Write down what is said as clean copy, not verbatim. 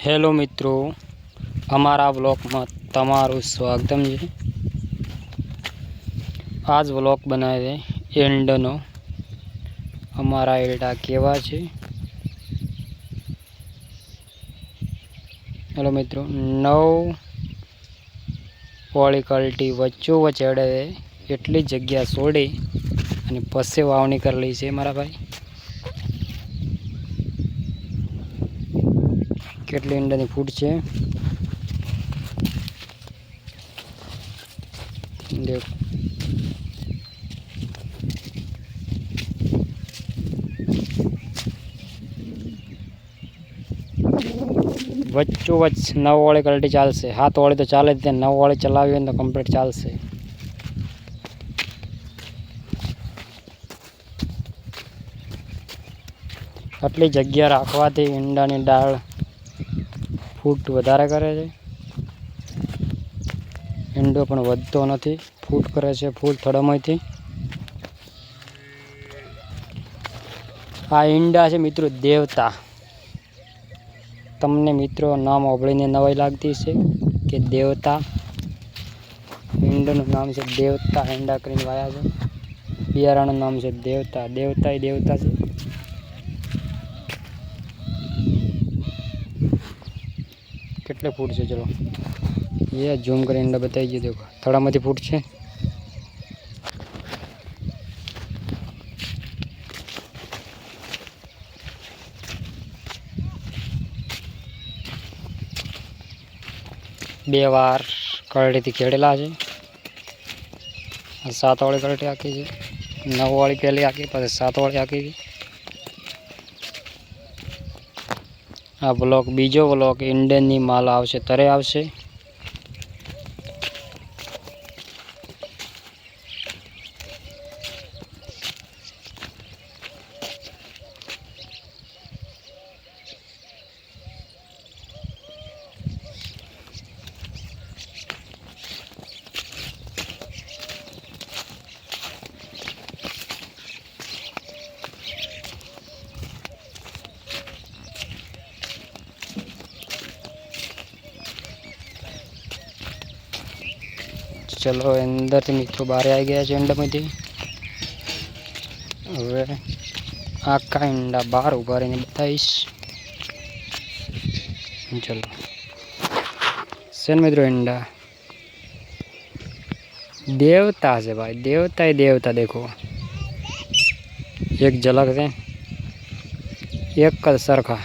Hello मित्रों, अमारा blog में तमारू स्वागतम है। आज ब्लॉग बनाए एंडनो अमारा एल्डा केवा छे। हेलो मित्रों, 9 वाली क्वालिटी वच्चो वच एडे एटली जग्या छोड़ी अने पछी वावणी कर ली छे मारा भाई। केटली ईंडानी फूट छे देखो। वच्चो वच 9 वाली क्वालिटी चालशे। 7 वाली तो चाले ज, 9 वाली चलावी तो कम्प्लीट चालशे। आटली जग्या राखवाथी ईंडानी डाळ फूट वधारे करे छे। ईंडो पण वधतो नथी, फूट करे छे फूल थड़मयथी। आ ईंडा छे मित्रों देवता। तमने मित्रों नाम ओबळीने नवाई लागती छे के देवता। ईंडानुं नाम छे देवता। ईंडा करीने वाया छे। बियारानुं नाम छे देवता। देवता ए देवता छे। कितने फूट से चलो ये जूम कर ईंडा बताइए। देखो थड़ामांथी फूट छे। बे वार कलटीथी खेड़ेला छे। 7 वाली कलटी आखी छे। 9 वाली पहली आखी, पाछी 7 वाली आखी छे। आ ब्लॉक बीजो ब्लॉक ईंडनी माल आवशे तरे आवशे। चलो अंदर थी मित्रों बाहर आ गया ईंडा में। हवे आखा ईंडा बाहर उभा रहीने बताईश। चलो सेन मित्रों ईंडा देवता से भाई, देवता ही देवता। देखो एक झलक से एक कल सरखा।